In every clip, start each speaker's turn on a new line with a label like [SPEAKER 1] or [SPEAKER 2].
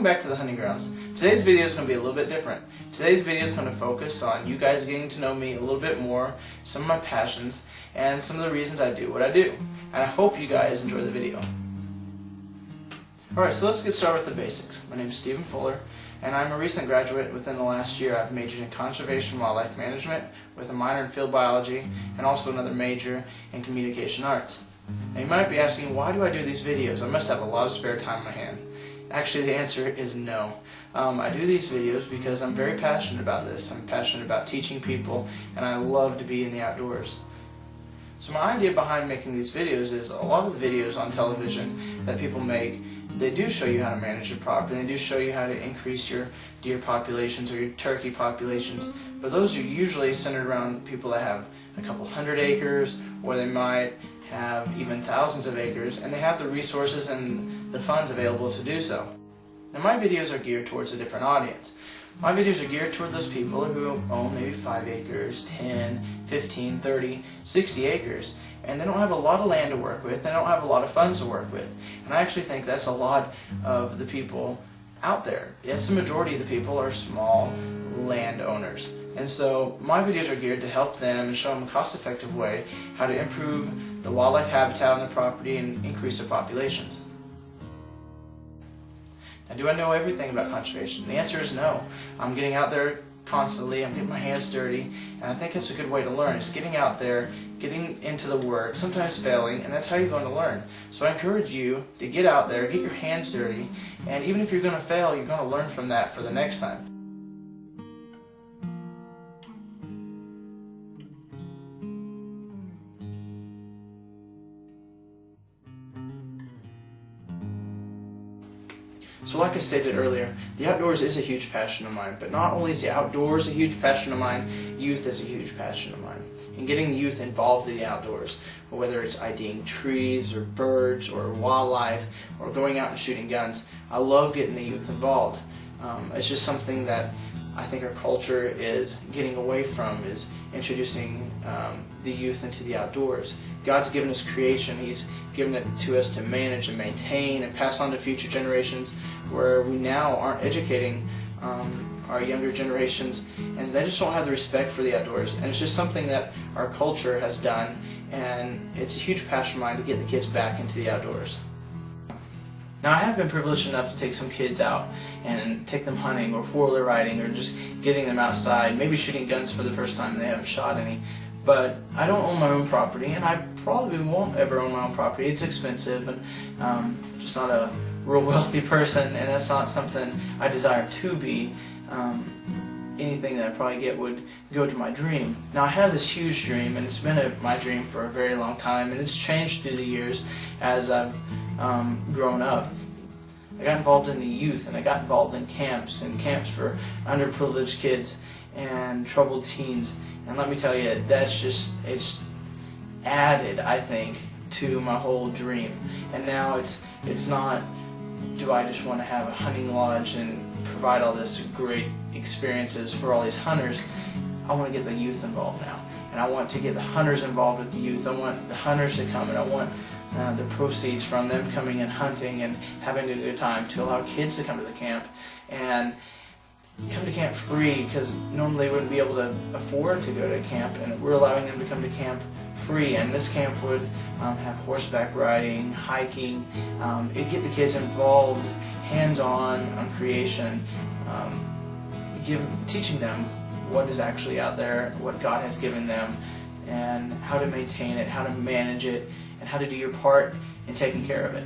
[SPEAKER 1] back to the hunting grounds. Today's video is going to be a little bit different. Today's video is going to focus on you guys getting to know me a little bit more, some of my passions, and some of the reasons I do what I do. And I hope you guys enjoy the video. Alright, so let's get started with the basics. My name is Stephen Fuller, and I'm a recent graduate. Within the last year, I've majored in conservation wildlife management with a minor in field biology and also another major in communication arts. Now you might be asking, why do I do these videos? I must have a lot of spare time on my hand. Actually, the answer is no. I do these videos because I'm very passionate about this. I'm passionate about teaching people, and I love to be in the outdoors. So my idea behind making these videos is a lot of the videos on television that people make, they do show you how to manage your property, they do show you how to increase your deer populations or your turkey populations, but those are usually centered around people that have a couple hundred acres, or they might have even thousands of acres, and they have the resources and the funds available to do so. Now my videos are geared towards a different audience. My videos are geared toward those people who own maybe 5 acres, 10, 15, 30, 60 acres, and they don't have a lot of land to work with, they don't have a lot of funds to work with. And I actually think that's a lot of the people out there. Yes, the majority of the people are small landowners. And so my videos are geared to help them and show them a cost-effective way how to improve the wildlife habitat on their property and increase their populations. Now, do I know everything about conservation? The answer is no. I'm getting out there constantly, I'm getting my hands dirty, and I think that's a good way to learn. It's getting out there, getting into the work, sometimes failing, and that's how you're going to learn. So I encourage you to get out there, get your hands dirty, and even if you're going to fail, you're going to learn from that for the next time. So like I stated earlier, the outdoors is a huge passion of mine, but not only is the outdoors a huge passion of mine, youth is a huge passion of mine. And getting the youth involved in the outdoors, whether it's IDing trees or birds or wildlife or going out and shooting guns, I love getting the youth involved. It's just something that I think our culture is getting away from, is introducing the youth into the outdoors. God's given us creation, He's given it to us to manage and maintain and pass on to future generations, where we now aren't educating our younger generations, and they just don't have the respect for the outdoors. And it's just something that our culture has done, and it's a huge passion of mine to get the kids back into the outdoors. Now I have been privileged enough to take some kids out and take them hunting or four-wheeler riding or just getting them outside, maybe shooting guns for the first time and they haven't shot any. But I don't own my own property, and I probably won't ever own my own property. It's expensive, and just not a real wealthy person, and that's not something I desire to be. Anything that I probably get would go to my dream. Now I have this huge dream, and it's been my dream for a very long time, and it's changed through the years as I've grown up. I got involved in the youth, and I got involved in camps for underprivileged kids and troubled teens. And let me tell you, it's added, I think, to my whole dream. And now it's not, do I just want to have a hunting lodge and provide all this great experiences for all these hunters. I want to get the youth involved now. And I want to get the hunters involved with the youth. I want the hunters to come, and I want the proceeds from them coming and hunting and having a good time to allow kids to come to the camp and come to camp free, because normally they wouldn't be able to afford to go to camp, and we're allowing them to come to camp free. And this camp would have horseback riding, hiking, it'd get the kids involved, hands-on on creation, teaching them what is actually out there, what God has given them, and how to maintain it, how to manage it, and how to do your part in taking care of it.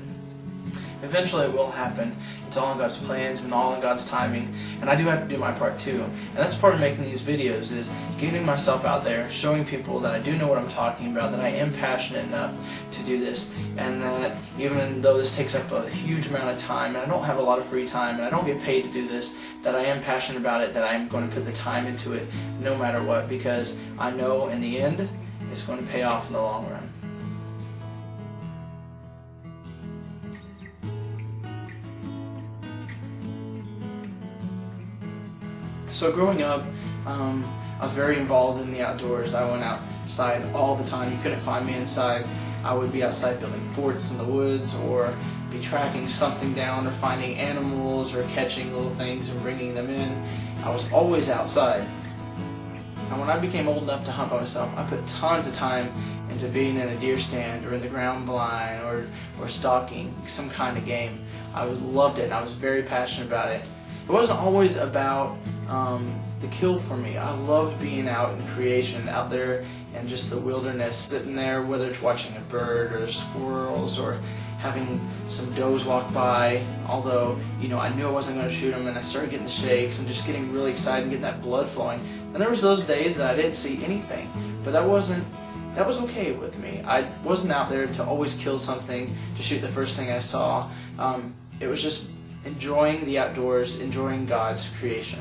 [SPEAKER 1] Eventually it will happen. It's all in God's plans and all in God's timing, and I do have to do my part too. And that's part of making these videos, is getting myself out there, showing people that I do know what I'm talking about, that I am passionate enough to do this, and that even though this takes up a huge amount of time, and I don't have a lot of free time, and I don't get paid to do this, that I am passionate about it, that I am going to put the time into it no matter what, because I know in the end it's going to pay off in the long run. So growing up, I was very involved in the outdoors. I went outside all the time. You couldn't find me inside. I would be outside building forts in the woods, or be tracking something down, or finding animals, or catching little things and bringing them in. I was always outside. And when I became old enough to hunt by myself, I put tons of time into being in a deer stand, or in the ground blind, or stalking some kind of game. I loved it, and I was very passionate about it. It wasn't always about the kill for me. I loved being out in creation, out there in just the wilderness, sitting there, whether it's watching a bird or squirrels, or having some does walk by. Although, I knew I wasn't going to shoot them, and I started getting the shakes and just getting really excited and getting that blood flowing. And there was those days that I didn't see anything, but that was okay with me. I wasn't out there to always kill something, to shoot the first thing I saw. It was just enjoying the outdoors, enjoying God's creation.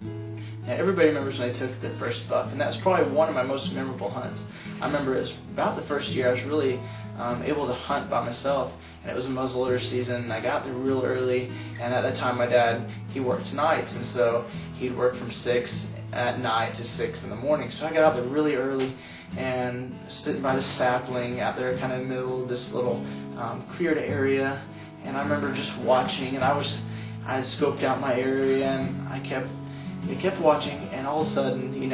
[SPEAKER 1] Now, everybody remembers when I took the first buck, and that's probably one of my most memorable hunts. I remember it was about the first year I was really able to hunt by myself, and it was a muzzleloader season. I got there real early, and at that time my dad, he worked nights, and so he'd work from 6 at night to 6 in the morning. So I got out there really early and sitting by the sapling out there kind of in the middle of this little cleared area, and I remember just watching, and I scoped out my area, and I kept watching, and all of a sudden, you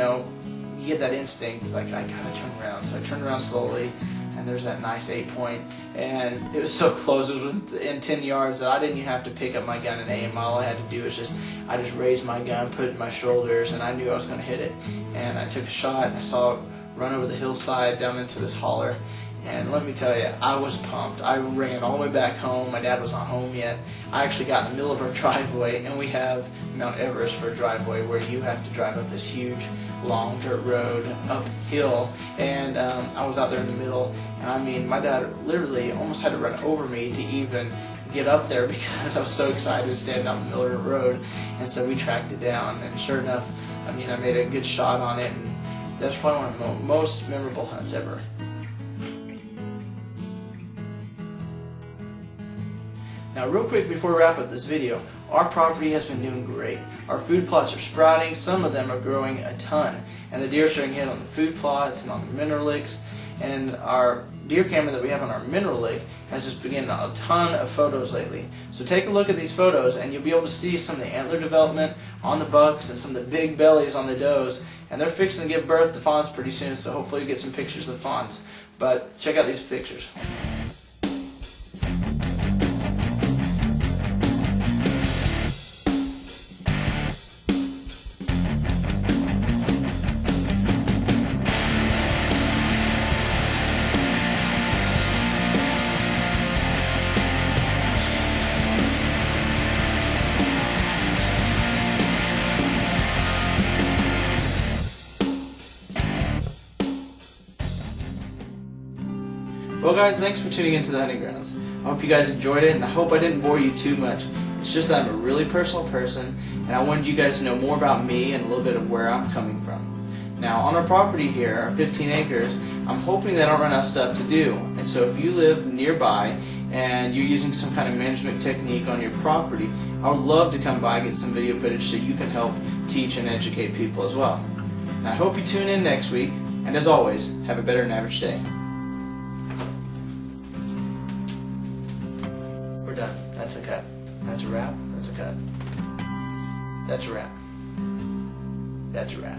[SPEAKER 1] get that instinct. It's like, I gotta turn around. So I turned around slowly, and there's that nice 8-point, and it was so close. It was within 10 yards that I didn't even have to pick up my gun and aim. All I had to do was I just raised my gun, put it in my shoulders, and I knew I was going to hit it. And I took a shot, and I saw it run over the hillside down into this holler. And let me tell you, I was pumped. I ran all the way back home. My dad was not home yet. I actually got in the middle of our driveway, and we have Mount Everest for a driveway, where you have to drive up this huge, long dirt road uphill. And I was out there in the middle, and I mean, my dad literally almost had to run over me to even get up there, because I was so excited standing out in the middle of the road. And so we tracked it down, and sure enough, I made a good shot on it, and that's probably one of the most memorable hunts ever. Now, real quick before we wrap up this video, our property has been doing great. Our food plots are sprouting, some of them are growing a ton, and the deer are starting to hit on the food plots and on the mineral licks. And our deer camera that we have on our mineral lick has just been getting a ton of photos lately. So take a look at these photos, and you'll be able to see some of the antler development on the bucks and some of the big bellies on the does. And they're fixing to give birth to fawns pretty soon, so hopefully you get some pictures of fawns. But check out these pictures. Well guys, thanks for tuning into the Hunting Grounds. I hope you guys enjoyed it, and I hope I didn't bore you too much. It's just that I'm a really personal person, and I wanted you guys to know more about me and a little bit of where I'm coming from. Now, on our property here, our 15 acres, I'm hoping that I don't run out of stuff to do. And so if you live nearby and you're using some kind of management technique on your property, I would love to come by and get some video footage so you can help teach and educate people as well. Now, I hope you tune in next week, and as always, have a better than average day. We're done. That's a cut. That's a wrap. That's a cut. That's a wrap. That's a wrap.